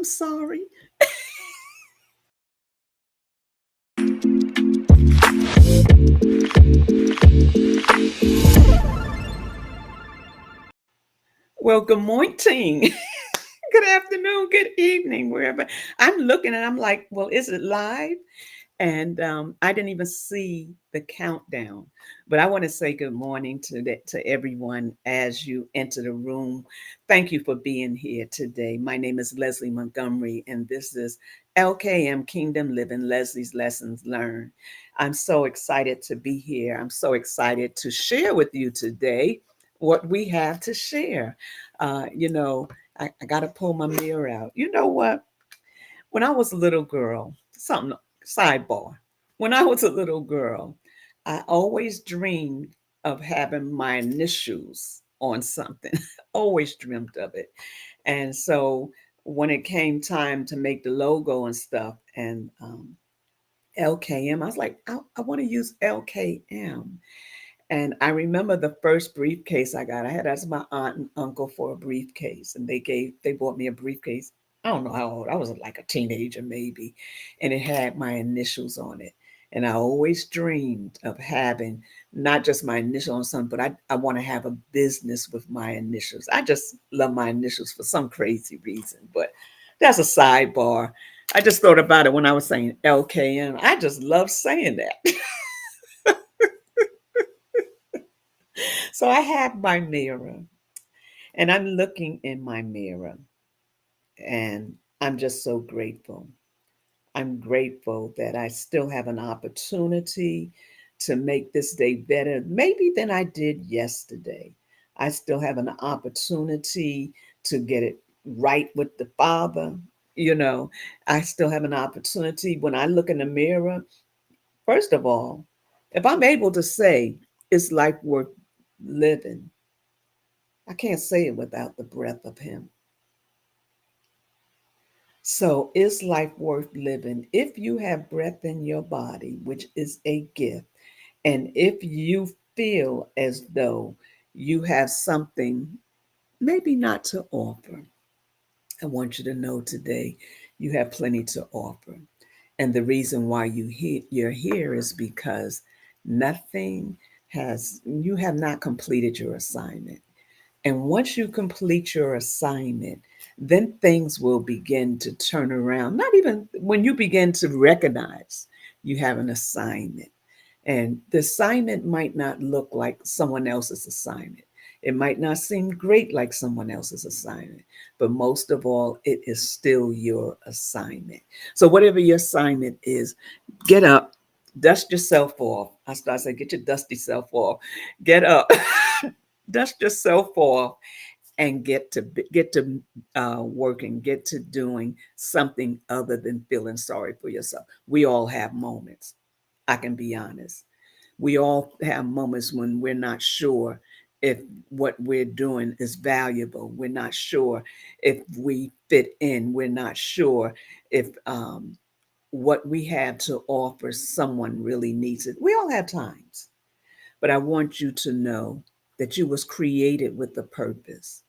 sorry. Well, good morning. Good afternoon, good evening, wherever. I'm looking and I'm like, well, is it live? And I didn't even see the countdown. But I want to say good morning to everyone as you enter the room. Thank you for being here today. My name is Leslie Montgomery, and this is LKM Kingdom Living, Leslie's Lessons Learned. I'm so excited to be here. I'm so excited to share with you today what we have to share. You know, I got to pull my mirror out. You know what? When I was a little girl, something sidebar. When I was a little girl, I always dreamed of having my initials on something. Always dreamt of it. And so when it came time to make the logo and stuff and LKM, I was like, I want to use LKM. And I remember the first briefcase I got. I had asked my aunt and uncle for a briefcase, and they bought me a briefcase. I don't know how old. I was like a teenager maybe, and it had my initials on it. And I always dreamed of having not just my initial on something, but I want to have a business with my initials. I just love my initials for some crazy reason, but that's a sidebar. I just thought about it when I was saying LKM. I just love saying that. So I have my mirror and I'm looking in my mirror and I'm just so grateful. I'm grateful that I still have an opportunity to make this day better, maybe than I did yesterday. I still have an opportunity to get it right with the Father. You know, I still have an opportunity when I look in the mirror. First of all, if I'm able to say, it's life worth living, I can't say it without the breath of Him. So, is life worth living? If you have breath in your body, which is a gift, and if you feel as though you have something maybe not to offer, I want you to know today you have plenty to offer. And the reason why you're here is because nothing you have not completed your assignment. And once you complete your assignment, then things will begin to turn around. Not even when you begin to recognize you have an assignment. And the assignment might not look like someone else's assignment. It might not seem great like someone else's assignment, but most of all, it is still your assignment. So, whatever your assignment is, get up, dust yourself off. I start saying, get your dusty self off. Get up, dust yourself off, and get to working, get to doing something other than feeling sorry for yourself. We all have moments. I can be honest. We all have moments when we're not sure if what we're doing is valuable. We're not sure if we fit in. We're not sure if what we have to offer someone really needs it. We all have times, but I want you to know that you was created with a purpose.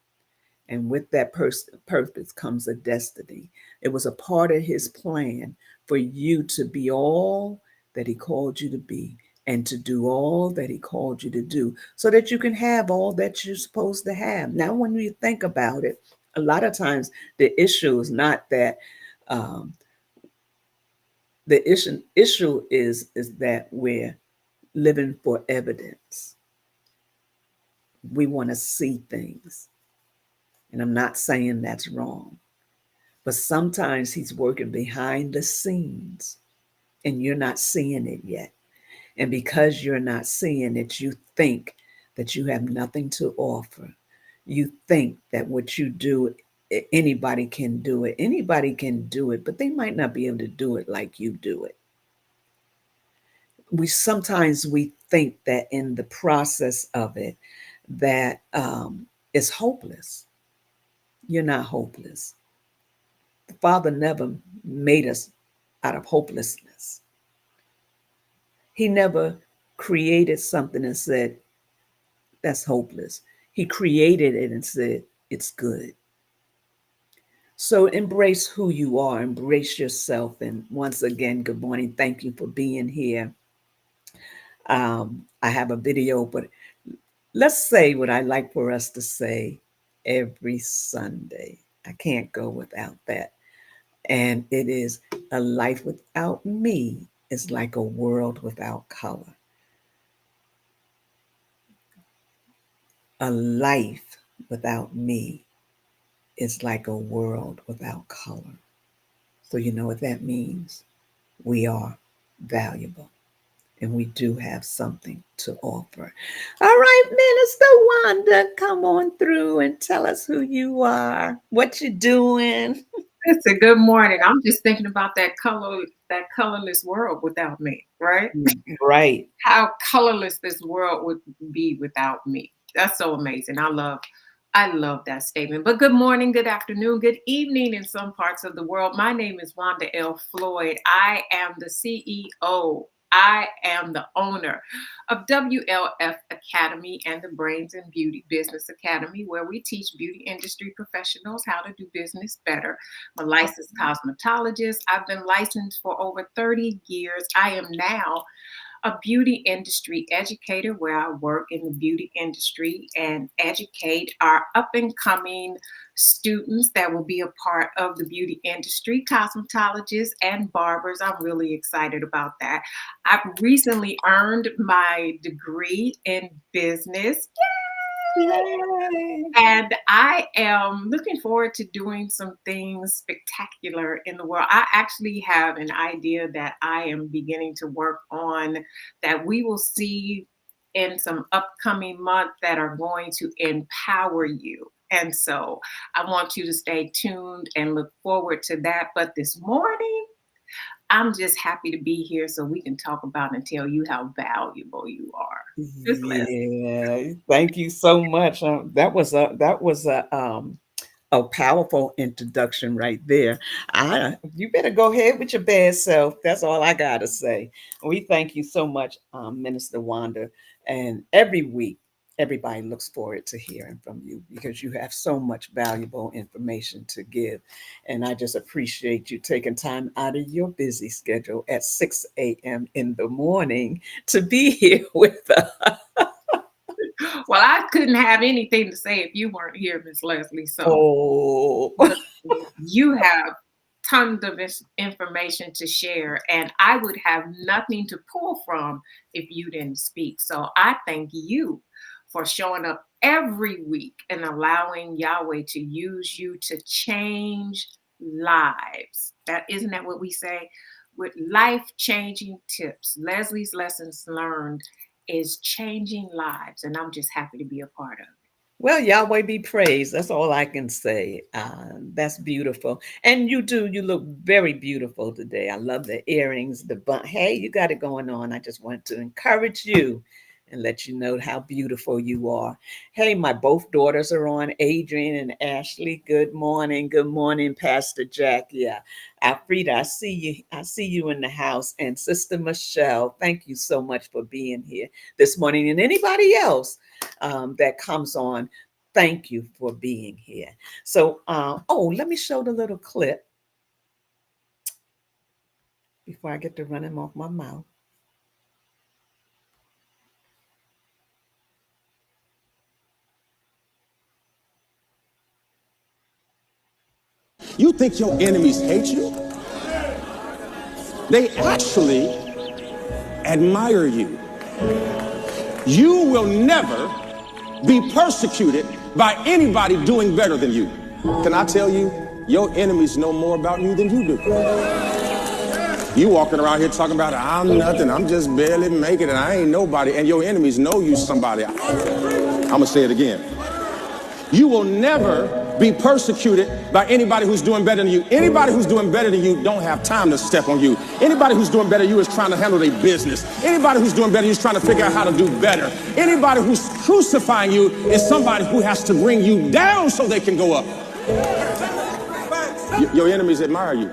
And with that purpose comes a destiny. It was a part of his plan for you to be all that he called you to be and to do all that he called you to do so that you can have all that you're supposed to have. Now, when you think about it, a lot of times the issue is not that um, the issue is that we're living for evidence. We want to see things. And I'm not saying that's wrong. But sometimes he's working behind the scenes and you're not seeing it yet. And because you're not seeing it, you think that you have nothing to offer. You think that what you do, anybody can do it. Anybody can do it, but they might not be able to do it like you do it. We think that in the process of it, that it's hopeless. You're not hopeless. The Father never made us out of hopelessness. He never created something and said, that's hopeless. He created it and said, it's good. So embrace who you are, embrace yourself. And once again, good morning. Thank you for being here. I have a video, but let's say what I like for us to say every Sunday. I can't go without that. And it is, a life without me is like a world without color. A life without me is like a world without color. So, you know what that means? We are valuable and we do have something to offer. All right, Minister Wanda, come on through and tell us who you are, what you're doing. It's a good morning. I'm just thinking about that colorless world without me, right? Right. How colorless this world would be without me. That's so amazing. I love that statement. But good morning, good afternoon, good evening in some parts of the world. My name is Wanda L. Floyd. I am the CEO. I am the owner of WLF Academy and the Brains and Beauty Business Academy, where we teach beauty industry professionals how to do business better. I'm a licensed cosmetologist. I've been licensed for over 30 years. I am now a beauty industry educator where I work in the beauty industry and educate our up and coming students that will be a part of the beauty industry, cosmetologists and barbers. I'm really excited about that. I've recently earned my degree in business. Yay. And I am looking forward to doing some things spectacular in the world. I actually have an idea that I am beginning to work on that we will see in some upcoming months that are going to empower you. And so I want you to stay tuned and look forward to that. But this morning, I'm just happy to be here so we can talk about and tell you how valuable you are. Just listen. Yeah, thank you so much. That was a powerful introduction right there. You better go ahead with your bad self. That's all I gotta say. We thank you so much, Minister Wanda, and every week everybody looks forward to hearing from you because you have so much valuable information to give, and I just appreciate you taking time out of your busy schedule at 6 a.m. in the morning to be here with us. Well, I couldn't have anything to say if you weren't here, Miss Leslie. So Oh. you have tons of information to share, and I would have nothing to pull from if you didn't speak. So I thank you for showing up every week and allowing Yahweh to use you to change lives. That isn't that what we say? With life-changing tips. Leslie's lessons learned is changing lives, and I'm just happy to be a part of it. Well, Yahweh be praised. That's all I can say. That's beautiful. And you do, you look very beautiful today. I love the earrings, the bun. Hey, you got it going on. I just want to encourage you and let you know how beautiful you are. Hey, my both daughters are on, Adrian and Ashley. Good morning. Good morning, Pastor Jack. Yeah. Alfreda, I see you. I see you in the house. And Sister Michelle, thank you so much for being here this morning. And anybody else that comes on, thank you for being here. So, let me show the little clip before I get to running off my mouth. You think your enemies hate you? They actually admire you. You will never be persecuted by anybody doing better than you. Can I tell you, your enemies know more about you than you do. You walking around here talking about, I'm nothing, I'm just barely making it, I ain't nobody, and your enemies know you somebody. I'm gonna say it again. You will never be persecuted by anybody who's doing better than you. Anybody who's doing better than you don't have time to step on you. Anybody who's doing better than you is trying to handle their business. Anybody who's doing better than you is trying to figure out how to do better. Anybody who's crucifying you is somebody who has to bring you down so they can go up. Your enemies admire you.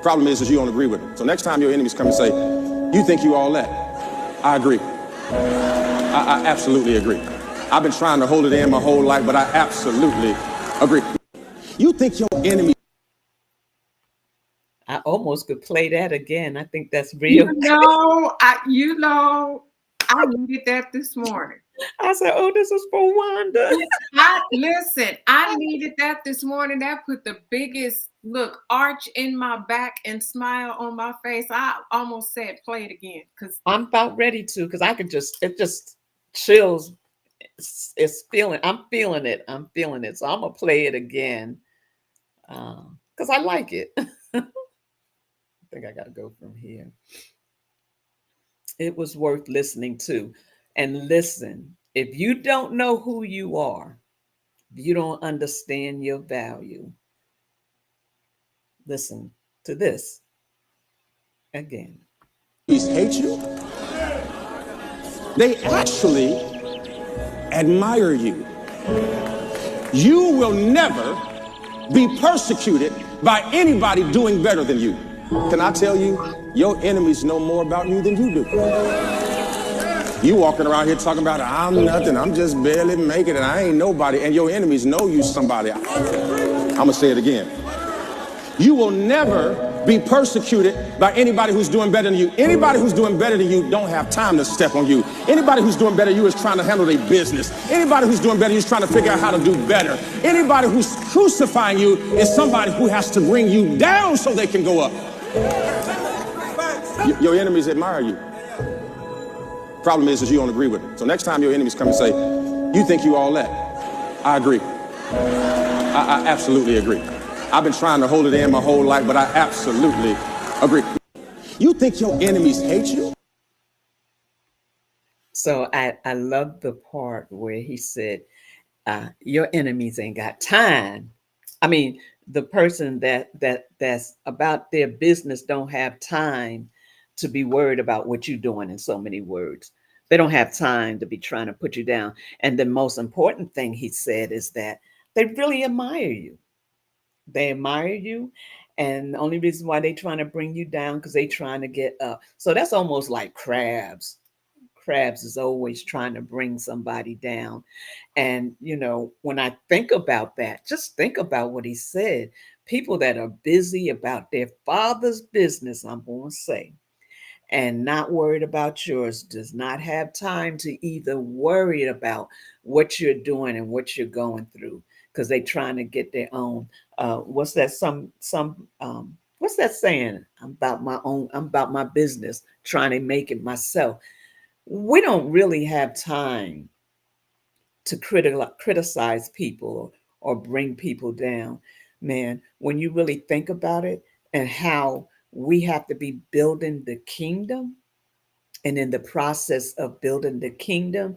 Problem is you don't agree with them. So next time your enemies come and say, you think you all that? I agree. I absolutely agree. I've been trying to hold it in my whole life, but I absolutely agree. You think your enemy. I almost could play that again. I think that's You real. know, I needed that this morning. I said, oh, this is for Wanda. I needed that this morning. That put the biggest arch in my back and smile on my face. I almost said play it again because I'm about ready to, because it just chills. I'm feeling it. So I'm going to play it again because I like it. I think I got to go from here. It was worth listening to. And listen, if you don't know who you are, if you don't understand your value, listen to this again. Hate you. They actually admire you. You will never be persecuted by anybody doing better than you. Can I tell you, your enemies know more about you than you do. You walking around here talking about, I'm nothing, I'm just barely making it, I ain't nobody, and your enemies know you somebody. I'm gonna say it again. You will never be persecuted by anybody who's doing better than you. Anybody who's doing better than you don't have time to step on you. Anybody who's doing better than you is trying to handle their business. Anybody who's doing better than you is trying to figure out how to do better. Anybody who's crucifying you is somebody who has to bring you down so they can go up. Your enemies admire you. Problem is you don't agree with them. So next time your enemies come and say, you think you all that? I agree. I absolutely agree. I've been trying to hold it in my whole life, but I absolutely agree. You think your enemies hate you? So I love the part where he said, your enemies ain't got time. I mean, the person that's about their business don't have time to be worried about what you're doing, in so many words. They don't have time to be trying to put you down. And the most important thing he said is that they really admire you. They admire you. And the only reason why they trying to bring you down because they trying to get up. So that's almost like crabs. Crabs is always trying to bring somebody down. And, when I think about that, just think about what he said. People that are busy about their father's business, I'm going to say, and not worried about yours, does not have time to either worry about what you're doing and what you're going through because they're trying to get their own. What's that? What's that saying? I'm about my business, trying to make it myself. We don't really have time to criticize people or bring people down. Man, when you really think about it and how we have to be building the kingdom, and in the process of building the kingdom,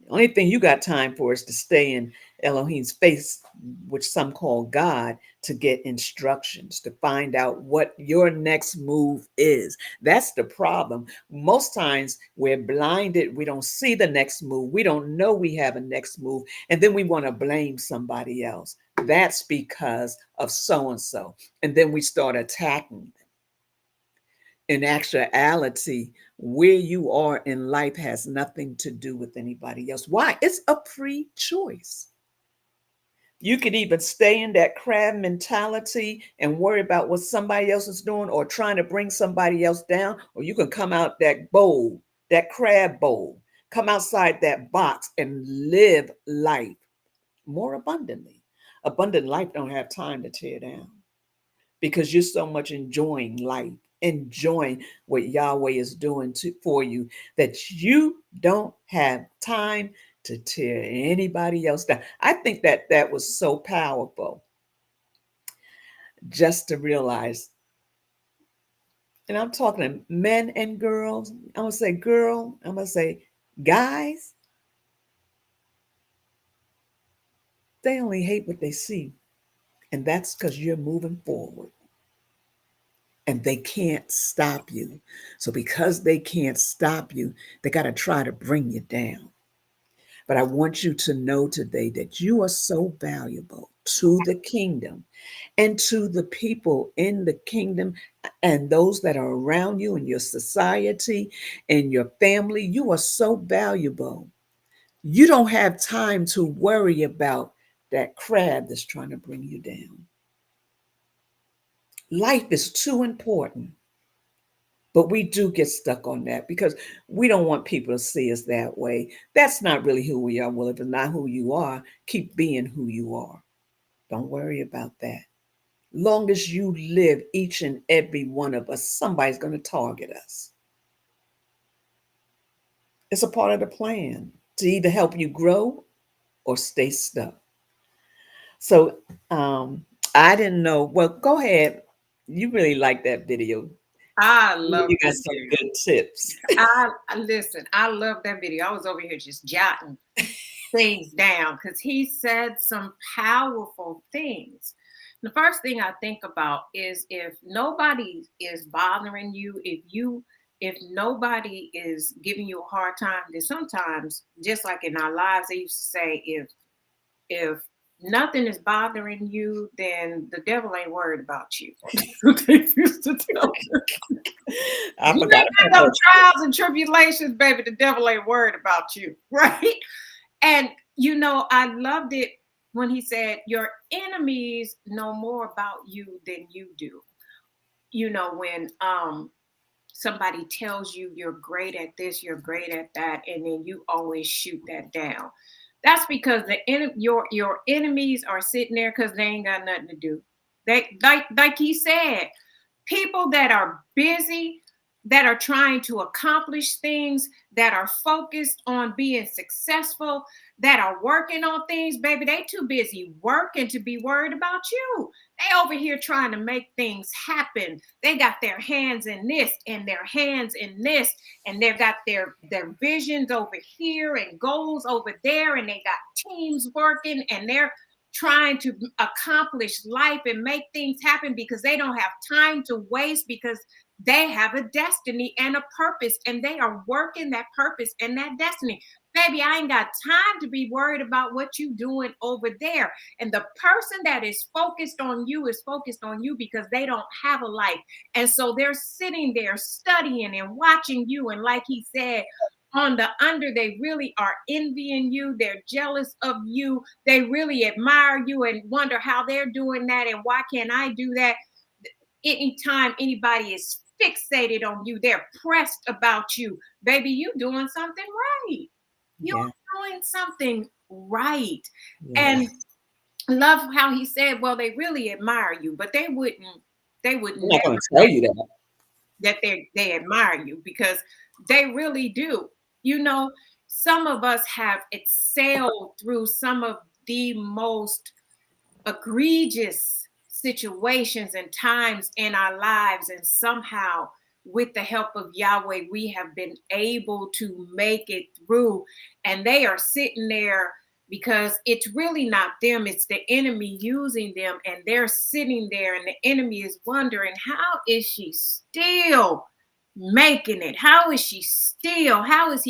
the only thing you got time for is to stay in Elohim's face, which some call God, to get instructions, to find out what your next move is. That's the problem. Most times we're blinded. We don't see the next move. We don't know we have a next move. And then we want to blame somebody else. That's because of so-and-so. And then we start attacking them. In actuality, where you are in life has nothing to do with anybody else. Why? It's a free choice. You could even stay in that crab mentality and worry about what somebody else is doing or trying to bring somebody else down, or you can come out that bowl, that crab bowl, come outside that box and live life more abundantly. Abundant life don't have time to tear down because you're so much enjoying life, enjoying what Yahweh is doing for you, that you don't have time to tear anybody else down. I think that was so powerful just to realize, and I'm talking to men and girls. I'm going to say girl, I'm going to say guys. They only hate what they see. And that's because you're moving forward. And they can't stop you. So because they can't stop you, they got to try to bring you down. But I want you to know today that you are so valuable to the kingdom and to the people in the kingdom and those that are around you in your society and your family. You are so valuable. You don't have time to worry about that crab that's trying to bring you down. Life is too important. But we do get stuck on that because we don't want people to see us that way. That's not really who we are. Well, if it's not who you are, keep being who you are. Don't worry about that. Long as you live, each and every one of us, somebody's going to target us. It's a part of the plan to either help you grow or stay stuck. So I didn't know. Well, go ahead. You really like that video. I love You got this some video. good tips. Listen, I love that video. I was over here just jotting things down because he said some powerful things. The first thing I think about is if nobody is bothering you, if nobody is giving you a hard time, then sometimes, just like in our lives, they used to say, if nothing is bothering you, then the devil ain't worried about you. They used to tell you. I You forgot ain't got about no that. trials and tribulations, baby. The devil ain't worried about you, right? And I loved it when he said, "Your enemies know more about you than you do." When somebody tells you you're great at this, you're great at that, and then you always shoot that down. That's because your enemies are sitting there because they ain't got nothing to do. They like he said, people that are busy, that are trying to accomplish things, that are focused on being successful, that are working on things, baby, they too busy working to be worried about you. They over here trying to make things happen. They got their hands in this and their hands in this, and they've got their visions over here and goals over there, and they got teams working, and they're trying to accomplish life and make things happen because they don't have time to waste, because they have a destiny and a purpose, and they are working that purpose and that destiny. Baby, I ain't got time to be worried about what you doing over there. And the person that is focused on you is focused on you because they don't have a life. And so they're sitting there studying and watching you. And like he said, on the under, they really are envying you. They're jealous of you. They really admire you and wonder how they're doing that and why can't I do that. Anytime anybody is fixated on you, they're pressed about you. Baby, you doing something right. You're Yeah. doing something right. Yeah. And love how he said, well, they really admire you, but they wouldn't I'm not never going to tell you that. that they admire you, because they really do. Some of us have excelled through some of the most egregious situations and times in our lives, and somehow with the help of Yahweh we have been able to make it through. And they are sitting there because it's really not them, it's the enemy using them, and they're sitting there and the enemy is wondering, how is she still making it? How is he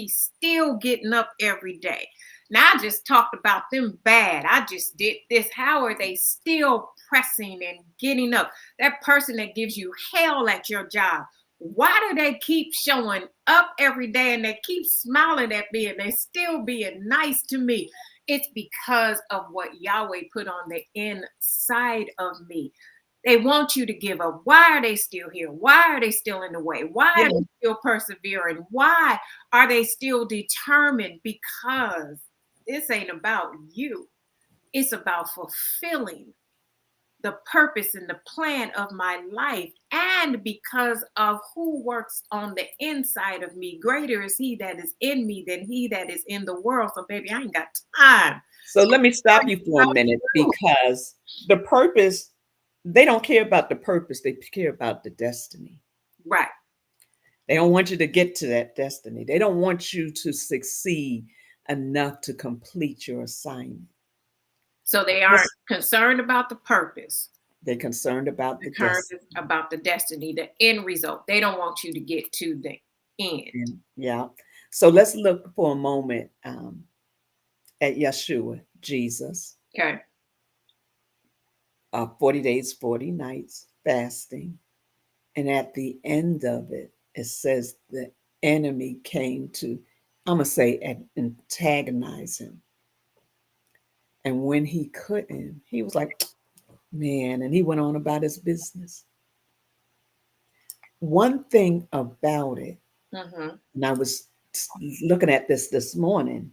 still getting up every day? Now, I just talked about them bad. I just did this. How are they still pressing and getting up? That person that gives you hell at your job, why do they keep showing up every day and they keep smiling at me and they still being nice to me? It's because of what Yahweh put on the inside of me. They want you to give up. Why are they still here? Why are they still in the way? Why are they still persevering? Why are they still determined? Because this ain't about you. It's about fulfilling the purpose and the plan of my life. And because of who works on the inside of me, greater is he that is in me than he that is in the world. So, baby, I ain't got time. So let me stop you for a minute, because the purpose, they don't care about the purpose. They care about the destiny. Right. They don't want you to get to that destiny. They don't want you to succeed enough to complete your assignment. So they aren't concerned about the purpose. They're concerned about the Concerned destiny. about the destiny, the end result. They don't want you to get to the end. Yeah. So let's look for a moment at Yeshua, Jesus. Okay. 40 days, 40 nights fasting. And at the end of it, it says the enemy came to, I'm going to say, antagonize him. And when he couldn't, he was like, man, and he went on about his business. One thing about it, Mm-hmm. and I was looking at this morning,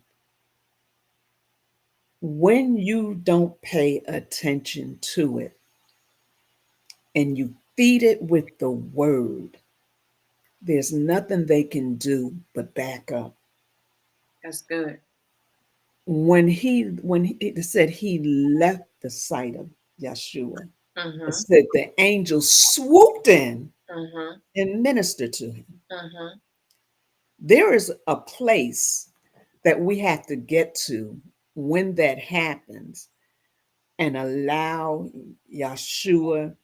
when you don't pay attention to it and you feed it with the word, there's nothing they can do but back up. That's good. When he said he left the sight of Yeshua, it Mm-hmm. said the angel swooped in Mm-hmm. and ministered to him. Mm-hmm. There is a place that we have to get to when that happens and allow Yeshua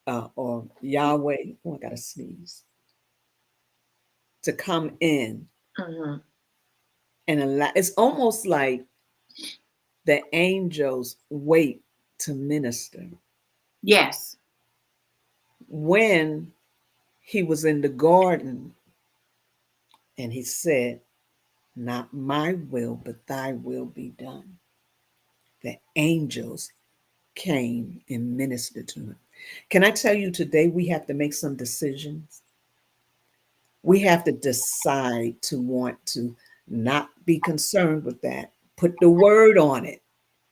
or Yahweh, oh, I got to sneeze, to come in Mm-hmm. and allow. It's almost like the angels wait to minister. Yes. When he was in the garden and he said, not my will, but thy will be done, the angels came and ministered to him. Can I tell you today we have to make some decisions? We have to decide to want to not be concerned with that. Put the word on it,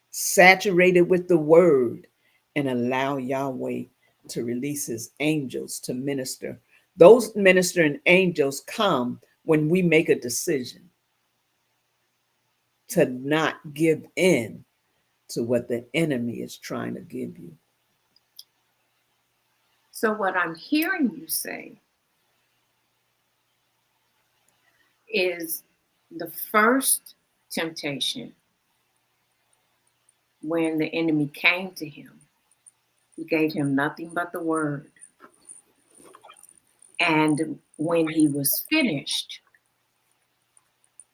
saturate it with the word, and allow Yahweh to release his angels to minister. Those ministering angels come when we make a decision to not give in to what the enemy is trying to give you. So what I'm hearing you say is the first temptation when the enemy came to him, he gave him nothing but the word. And when he was finished,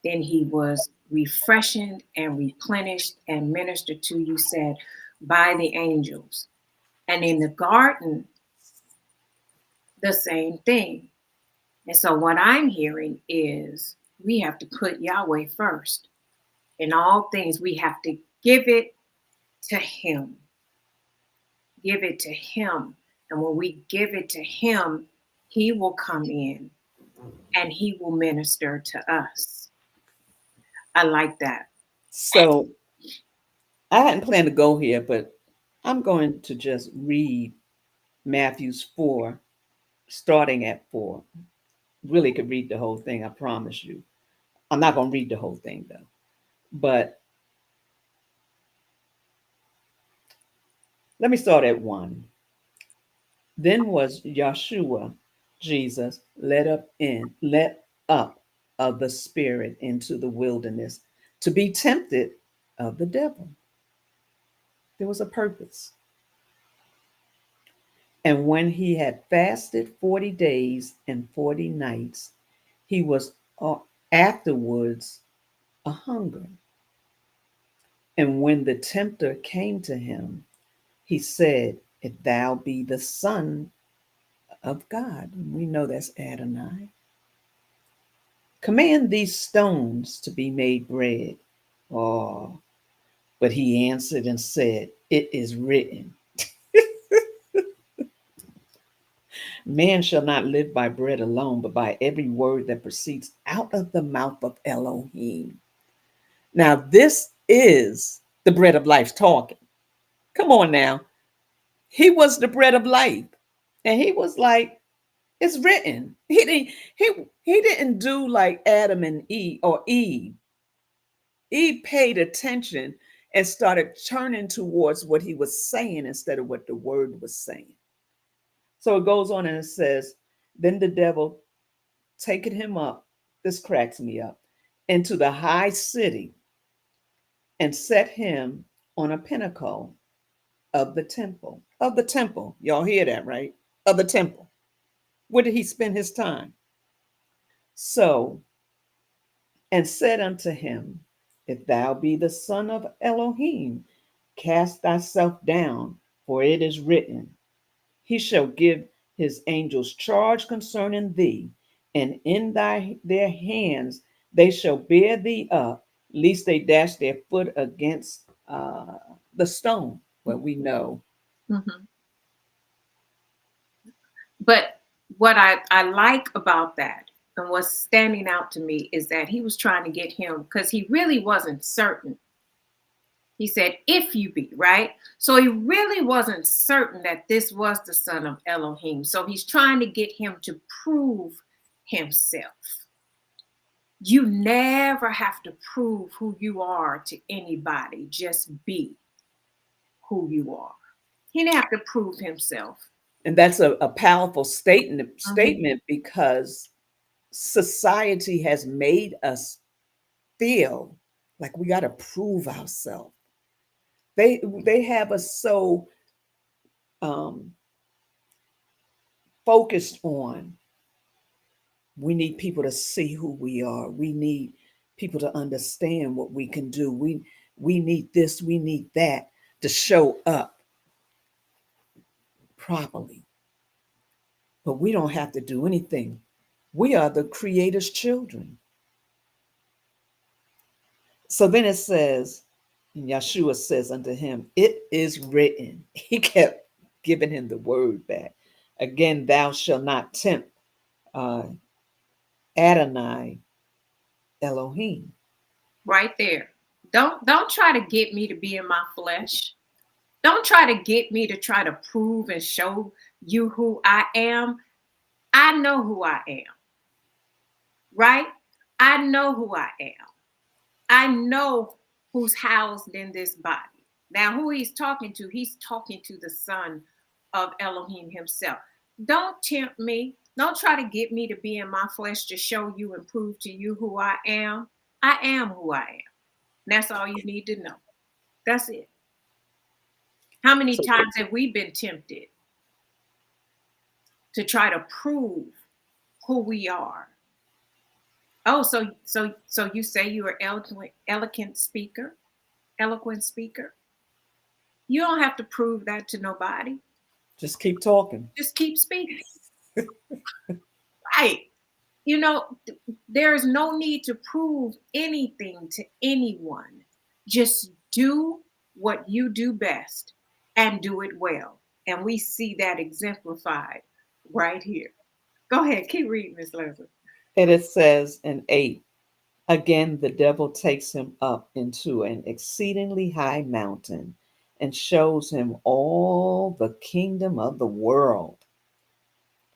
then he was refreshed and replenished and ministered to, you said, by the angels. And in the garden, the same thing. And so what I'm hearing is we have to put Yahweh first. In all things, we have to give it to him. Give it to him. And when we give it to him, he will come in and he will minister to us. I like that. So I hadn't planned to go here, but I'm going to just read Matthew's 4, starting at 4. Really could read the whole thing, I promise you. I'm not going to read the whole thing though. But let me start at 1. Then was Yeshua, Jesus, let up of the spirit into the wilderness to be tempted of the devil. There was a purpose. And when he had fasted 40 days and 40 nights, he was afterwards a hunger. And when the tempter came to him, he said, if thou be the Son of God, we know that's Adonai, command these stones to be made bread. Oh, but he answered and said, it is written, man shall not live by bread alone, but by every word that proceeds out of the mouth of Elohim. Now, this is the bread of life talking. Come on now. He was the bread of life. And he was like, it's written. He didn't do like Adam and Eve or Eve. Eve paid attention and started turning towards what he was saying instead of what the word was saying. So it goes on and it says, then the devil taking him up, this cracks me up, into the high city and set him on a pinnacle of the temple. Of the temple. Y'all hear that, right? Of the temple. Where did he spend his time? So, and said unto him, if thou be the son of Elohim, cast thyself down, for it is written, he shall give his angels charge concerning thee, and in their hands they shall bear thee up, least they dash their foot against the stone. Well, we know. Mhm. But what I like about that and what's standing out to me is that he was trying to get him because he really wasn't certain. He said, if you be, right? So he really wasn't certain that this was the son of Elohim. So he's trying to get him to prove himself. You never have to prove who you are to anybody. Just be who you are. He didn't have to prove himself. And that's a powerful statement, Mhm. because society has made us feel like we got to prove ourselves. They have us so um, focused on, we need people to see who we are. We need people to understand what we can do. We need this, we need that to show up properly. But we don't have to do anything. We are the creator's children. So then it says, and Yeshua says unto him, it is written. He kept giving him the word back. Again, thou shalt not tempt uh, Adonai Elohim. Right there. Don't try to get me to be in my flesh. Don't try to get me to try to prove and show you who I am. I know who I am. Right? I know who I am. I know who's housed in this body. Now, who he's talking to the son of Elohim himself. Don't tempt me. Don't try to get me to be in my flesh to show you and prove to you who I am. I am who I am. That's all you need to know. That's it. How many So times have we been tempted to try to prove who we are? Oh, so you say you're an eloquent speaker, eloquent speaker. You don't have to prove that to nobody. just keep talking. Just keep speaking. Right. You know, there is no need to prove anything to anyone. Just do what you do best and do it well. And we see that exemplified right here. Go ahead, keep reading, Miss Leslie. And it says in 8, again, the devil takes him up into an exceedingly high mountain and shows him all the kingdom of the world.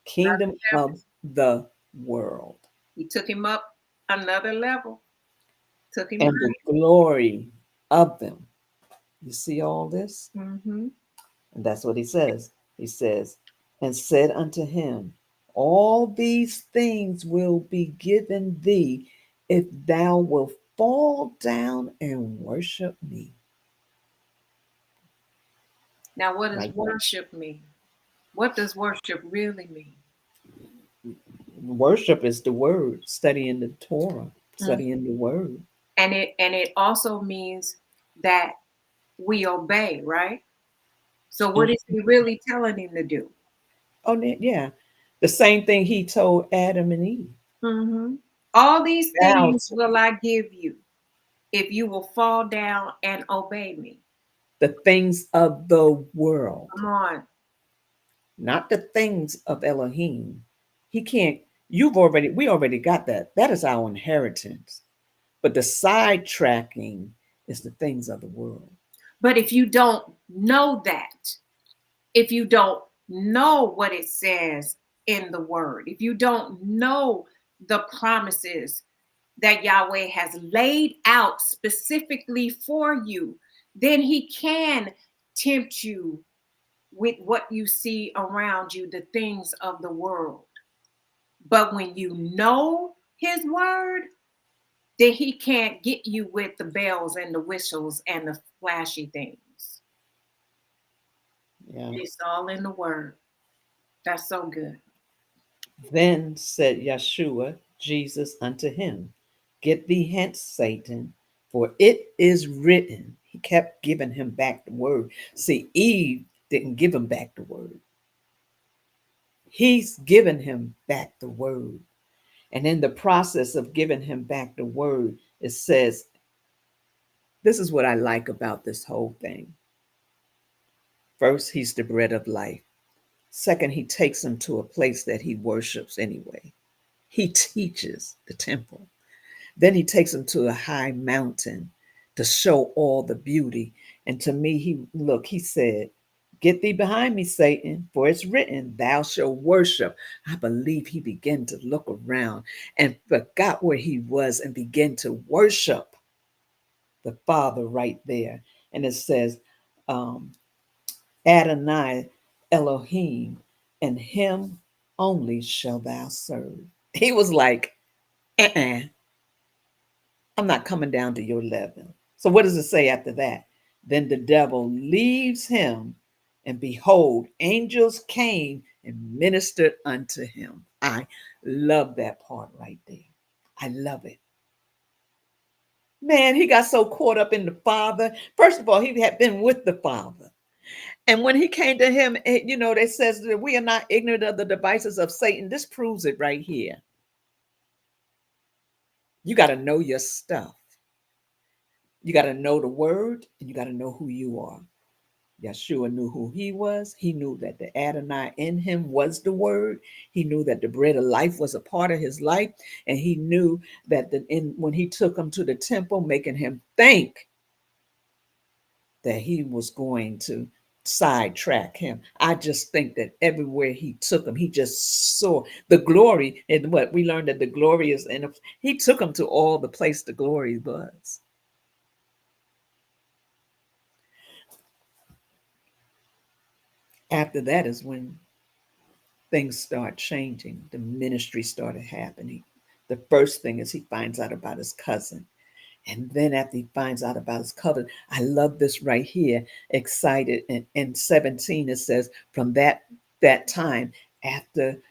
Kingdom of the world. He took him up another level, took him And the glory of them. You see all this? high. Mm-hmm. And that's what he says. He says, and said unto him, all these things will be given thee if thou wilt fall down and worship me. Now, what does Right. worship mean? What does worship really mean? Worship is the word, studying the Torah, Mm. studying the word. And it also means that we obey, right? So what is he really telling him to do? Oh, yeah. The same thing he told Adam and Eve. Mm-hmm. All these Thou things will I give you if you will fall down and obey me. the things of the world, Come on. not the things of Elohim. He can't, we already got that. That is our inheritance. But the sidetracking is the things of the world. But if you don't know that, if you don't know what it says in the word, if you don't know the promises that Yahweh has laid out specifically for you, then he can tempt you with what you see around you, the things of the world. But when you know his word, then he can't get you with the bells and the whistles and the flashy things. Yeah. It's all in the word. That's so good. Then said Yeshua, Jesus, unto him, get thee hence, Satan, for it is written. He kept giving him back the word. See, Eve didn't give him back the word. He's given him back the word. And in the process of giving him back the word, it says This is what I like about this whole thing. First, he's the bread of life. Second, he takes him to a place that he worships anyway. He teaches the temple. Then he takes him to a high mountain to show all the beauty. And to me, he said, "Get thee behind me, Satan, for it's written, thou shalt worship." I believe he began to look around and forgot where he was and began to worship the Father right there. And it says, um, Adonai Elohim, and him only shall thou serve. He was like, uh-uh, I'm not coming down to your level. So what does it say after that? Then the devil leaves him, and behold, angels came and ministered unto him. I love that part right there. I love it. Man, he got so caught up in the Father. First of all, he had been with the Father. And when he came to him, they says that we are not ignorant of the devices of Satan. This proves it right here. You got to know your stuff. You got to know the word, and you got to know who you are. Yeshua knew who he was. He knew that the Adonai in him was the word. He knew that the bread of life was a part of his life. And he knew that when he took him to the temple, making him think that he was going to sidetrack him. I just think that everywhere he took him, he just saw the glory. And what we learned, that the glory is in him. He took him to all the place the glory was. After that is when things start changing. The ministry started happening. The first thing is he finds out about his cousin. And then after he finds out about his cousin, I love this right here, excited. In 17, it says, from that time, after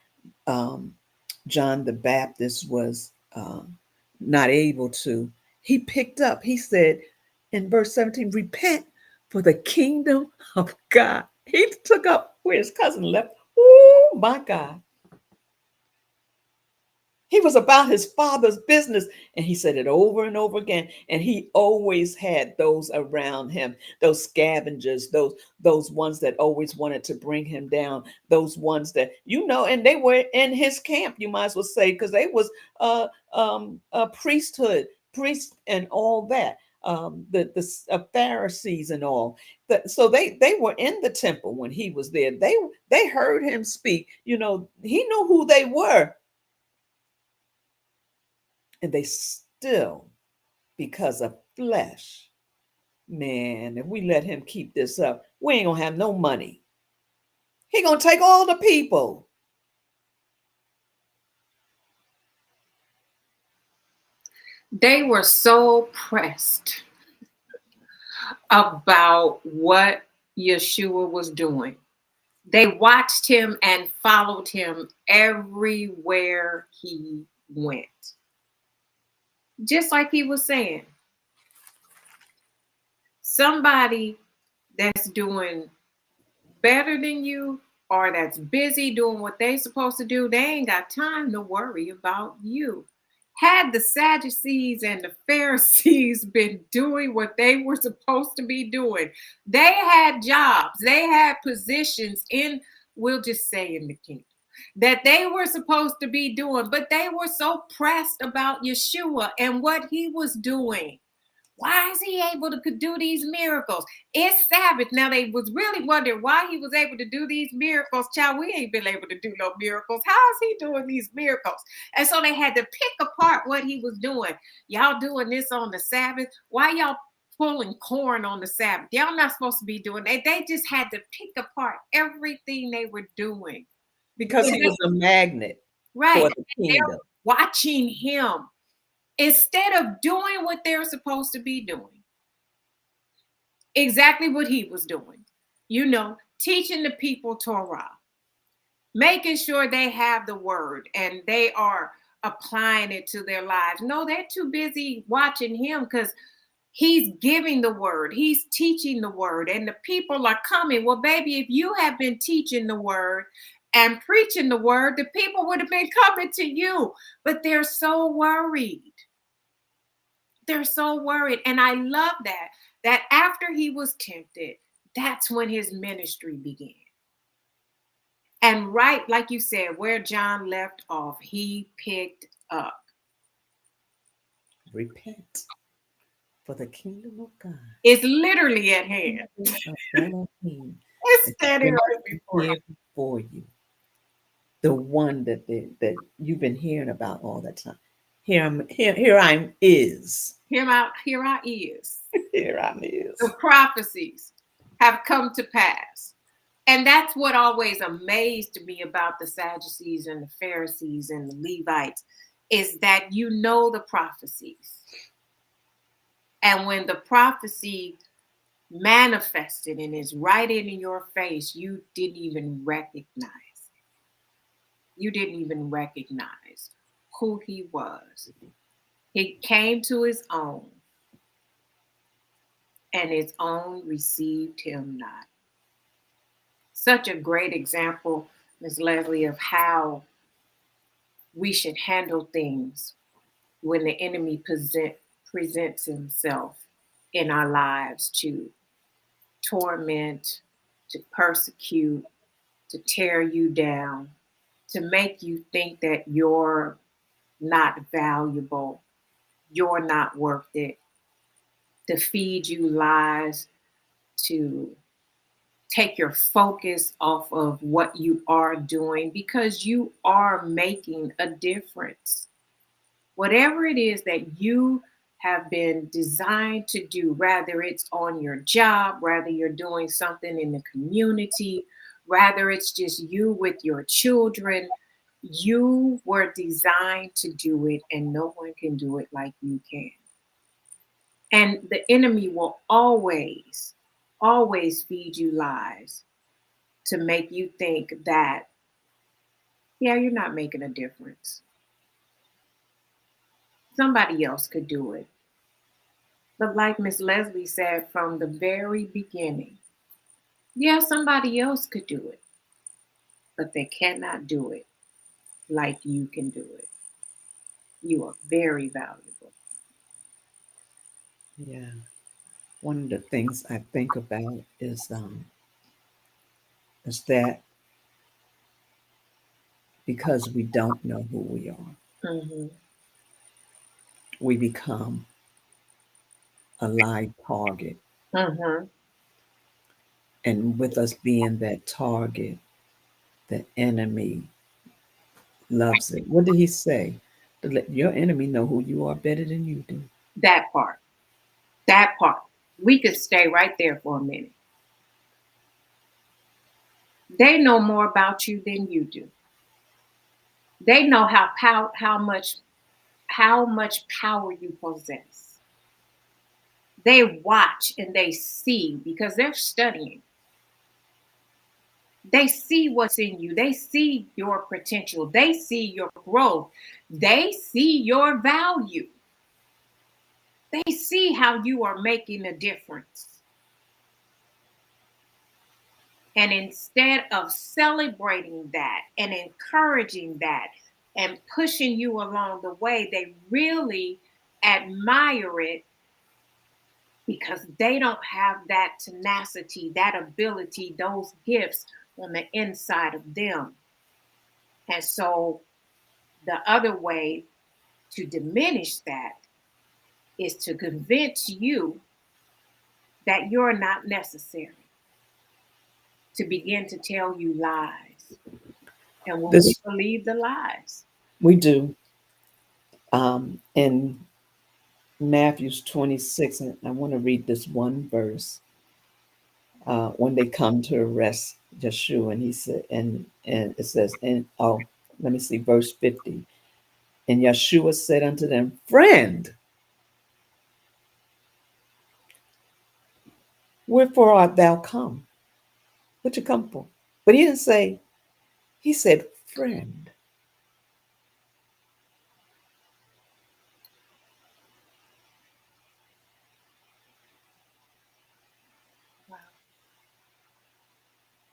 John the Baptist was not able to, he picked up, he said in verse 17, repent, for the kingdom of God. He took up where his cousin left. Oh my God. He was about his father's business, and he said it over and over again. And he always had those around him, those scavengers, those ones that always wanted to bring him down, those ones that, and they were in his camp, you might as well say, because they was a priesthood, priests and all that, the Pharisees and all. So they were in the temple when he was there. They heard him speak. He knew who they were. And they still, because of flesh, man, if we let him keep this up, we ain't gonna have no money. He gonna take all the people. They were so pressed about what Yeshua was doing. They watched him and followed him everywhere he went. Just like he was saying, somebody that's doing better than you or that's busy doing what they supposed to do, they ain't got time to worry about you. Had the Sadducees and the Pharisees been doing what they were supposed to be doing, they had jobs, they had positions in, we'll just say in the kingdom, that they were supposed to be doing, but they were so pressed about Yeshua and what he was doing. Why is he able to do these miracles? It's Sabbath. Now they was really wondering why he was able to do these miracles. Child, we ain't been able to do no miracles. How is he doing these miracles? And so they had to pick apart what he was doing. Y'all doing this on the Sabbath? Why y'all pulling corn on the Sabbath? Y'all not supposed to be doing that. They just had to pick apart everything they were doing. Because he was a magnet right. for the kingdom. Watching him. Instead of doing what they're supposed to be doing, exactly what he was doing, teaching the people Torah, making sure they have the word and they are applying it to their lives. No, they're too busy watching him because he's giving the word, he's teaching the word, and the people are coming. Well, baby, if you have been teaching the word and preaching the word, the people would have been coming to you, but they're so worried. they're so worried. And I love that after he was tempted, that's when his ministry began. And right, like you said, where John left off, he picked up. Repent, for the kingdom of God It's literally at hand. of Elohim It's is standing right before here us. before you. The one that you've been hearing about all the time. Here I is. Here I is. Here I is. The prophecies have come to pass. And that's what always amazed me about the Sadducees and the Pharisees and the Levites, is that you know the prophecies. And when the prophecy manifested and is right in your face, you didn't even recognize. You didn't even recognize who he was. He came to his own, and his own received him not. Such a great example, Ms. Leslie, of how we should handle things when the enemy presents himself in our lives to torment, to persecute, to tear you down, to make you think that you're not valuable, you're not worth it, to feed you lies, to take your focus off of what you are doing, because you are making a difference. Whatever it is that you have been designed to do, whether it's on your job, whether you're doing something in the community, whether it's just you with your children, you were designed to do it, and no one can do it like you can. And the enemy will always feed you lies to make you think that, yeah, you're not making a difference. Somebody else could do it. But like Miss Leslie said from the very beginning, yeah, somebody else could do it, but they cannot do it like you can do it. You are very valuable. Yeah. One of the things I think about is that because we don't know who we are, Mm-hmm. we become a live target. Mm-hmm. And with us being that target, the enemy loves it. What did he say? To let your enemy know who you are better than you do. That part. That part. We could stay right there for a minute. They know more about you than you do. They know how much power you possess. They watch and they see, because they're studying. They see what's in you. They see your potential. They see your growth. They see your value. They see how you are making a difference. And instead of celebrating that and encouraging that and pushing you along the way, they really admire it, because they don't have that tenacity, that ability, those gifts on the inside of them. And so the other way to diminish that is to convince you that you're not necessary, to begin to tell you lies. And when we believe the lies, We do. In Matthew's 26, and I want to read this one verse. When they come to arrest Yeshua, and he said, and it says, and oh, let me see, verse 50. And Yeshua said unto them, Friend, wherefore art thou come? What you come for? But he didn't say, he said, Friend.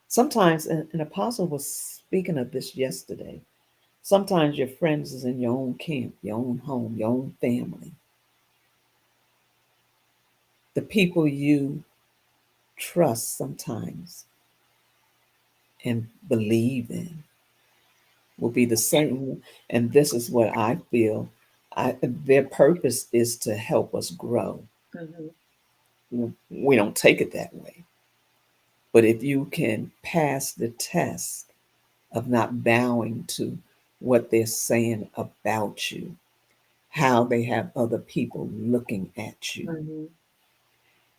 Sometimes, an apostle was speaking of this yesterday. Sometimes your friends is in your own camp, your own home, your own family. the people you trust sometimes and believe in will be the same. And this is what I feel. Their purpose is to help us grow. Mhm. We don't take it that way. But if you can pass the test of not bowing to what they're saying about you, how they have other people looking at you, Mhm.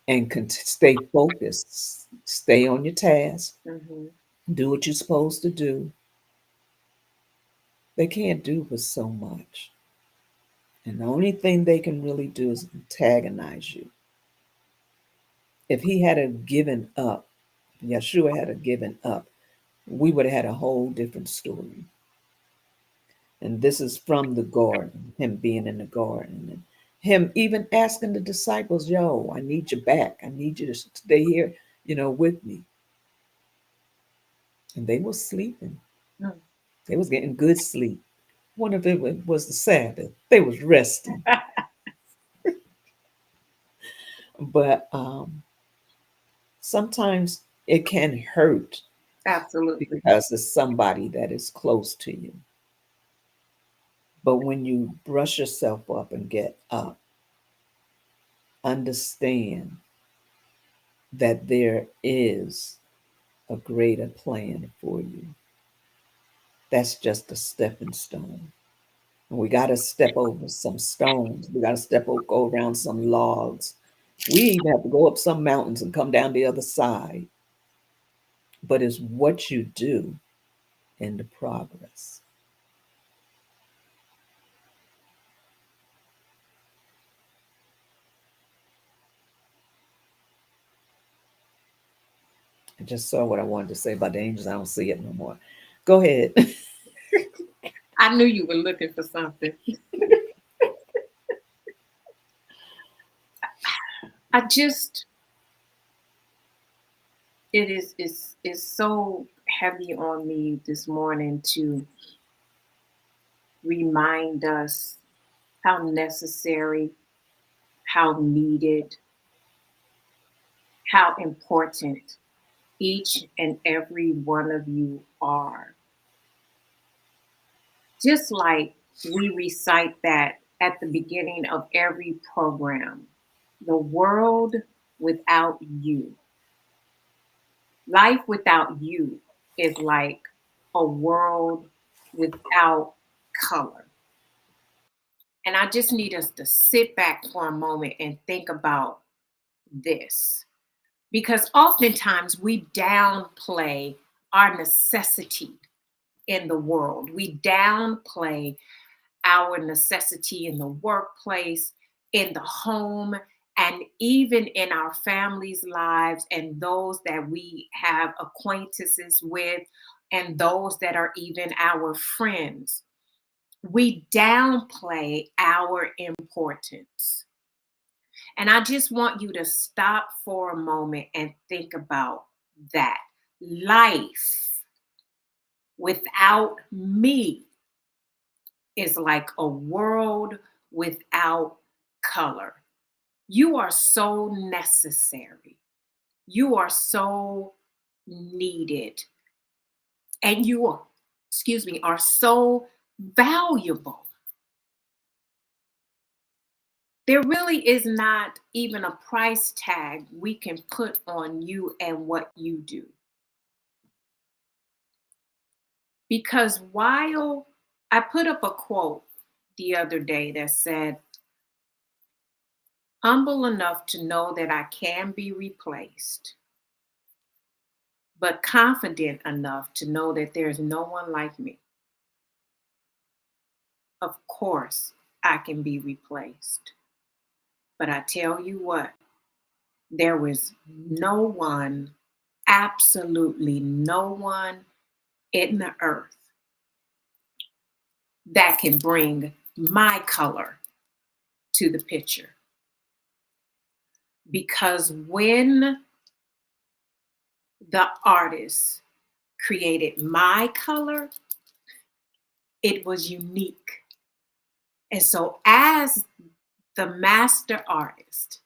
and can stay focused, stay on your task, Mhm. do what you're supposed to do, they can't do but so much. And the only thing they can really do is antagonize you. If he had a given up, Yeshua had a given up, we would have had a whole different story. And this is from the garden, him being in the garden, and him even asking the disciples, yo, I need you back. I need you to stay here, with me. And they were sleeping. Mm. They was getting good sleep. One of it was the Sabbath. They was resting. But sometimes it can hurt Absolutely. because it's somebody that is close to you. But when you brush yourself up and get up, understand that there is a greater plan for you. That's just a stepping stone. And we got to step over some stones. We got to go around some logs. We even have to go up some mountains and come down the other side. But it's what you do in the progress. I just saw what I wanted to say about the angels. I don't see it no more. Go ahead. I knew you were looking for something. I just, it is so heavy on me this morning to remind us how necessary, how needed, how important each and every one of you are. Just like we recite that at the beginning of every program, the world without you, life without you is like a world without color. And I just need us to sit back for a moment and think about this because oftentimes we downplay our necessity in the world. We downplay our necessity in the workplace, in the home, and even in our families' lives, and those that we have acquaintances with, and those that are even our friends. We downplay our importance. And I just want you to stop for a moment and think about that. Life without me is like a world without color. You are so necessary. You are so needed. And you are, are so valuable. There really is not even a price tag we can put on you and what you do. Because while I put up a quote the other day that said, humble enough to know that I can be replaced, but confident enough to know that there's no one like me. Of course, I can be replaced. But I tell you what, there was no one, absolutely no one in the earth that can bring my color to the picture. Because when the artist created my color, it was unique. And so, as the master artist,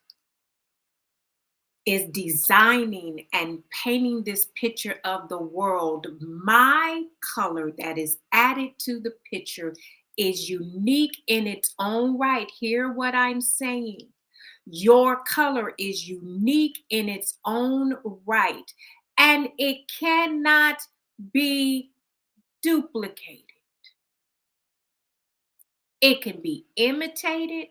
is designing and painting this picture of the world, my color that is added to the picture is unique in its own right. Hear what I'm saying. Your color is unique in its own right, and it cannot be duplicated. It can be imitated.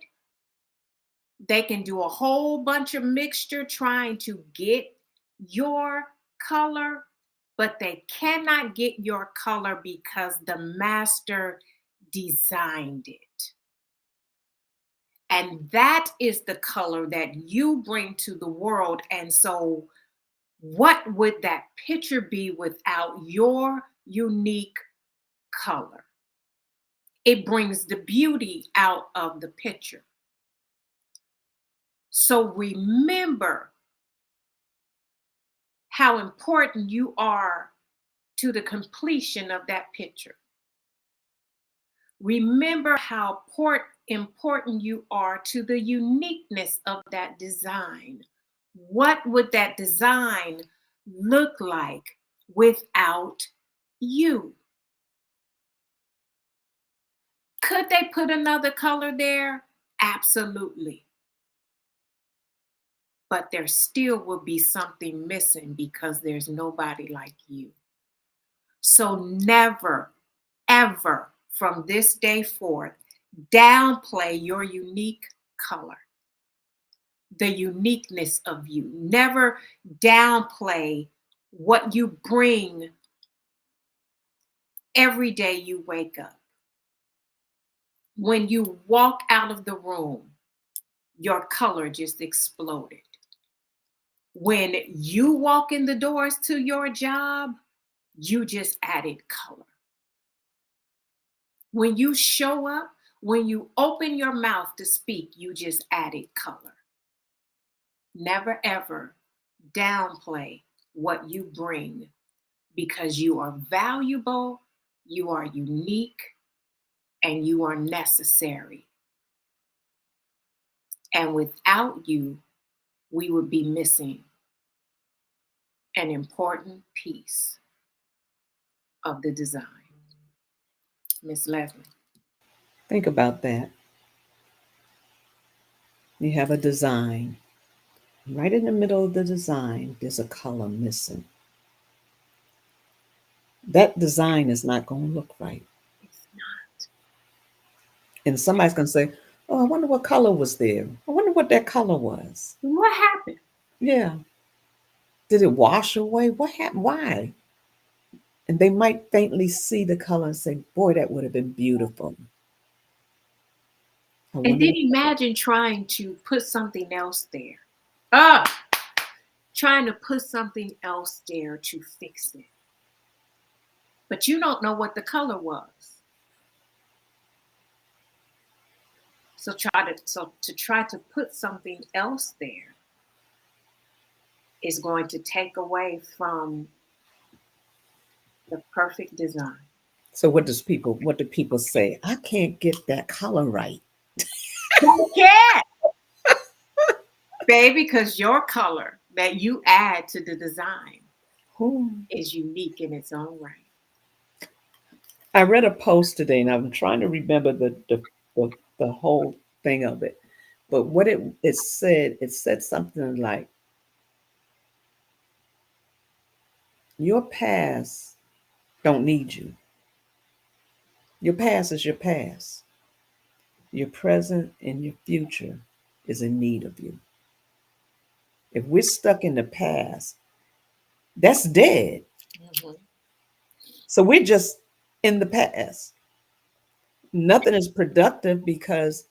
They can do a whole bunch of mixture trying to get your color, but they cannot get your color because the master designed it. And that is the color that you bring to the world. And so, what would that picture be without your unique color? It brings the beauty out of the picture. So, remember how important you are to the completion of that picture. Remember how important you are to the uniqueness of that design. What would that design look like without you? Could they put another color there? Absolutely. But there still will be something missing because there's nobody like you. So never, ever from this day forth, downplay your unique color, the uniqueness of you. Never downplay what you bring every day you wake up. When you walk out of the room, your color just exploded. When you walk in the doors to your job, you just added color. When you show up, when you open your mouth to speak, you just added color. Never ever downplay what you bring because you are valuable, you are unique, and you are necessary. And without you, we would be missing an important piece of the design. Miss Leslie. Think about that. You have a design. Right in the middle of the design, there's a color missing. That design is not going to look right. It's not. And somebody's going to say, oh, I wonder what color was there. I wonder what that color was. What happened? Yeah. Did it wash away? What happened? Why? And they might faintly see the color and say, boy, that would have been beautiful. I And wonder then imagine trying to put something else there. Ah, trying to put something else there to fix it. But you don't know what the color was. So to try to put something else there is going to take away from the perfect design. So what do people say? I can't get that color right. Yeah, baby, because your color that you add to the design Oh. is unique in its own right. I read a post today, and I'm trying to remember the whole thing of it. But what it said something like, your past don't need you. Your past is your past. Your present and your future is in need of you. If we're stuck in the past, that's dead. Mhm. So we're just in the past. Nothing is productive because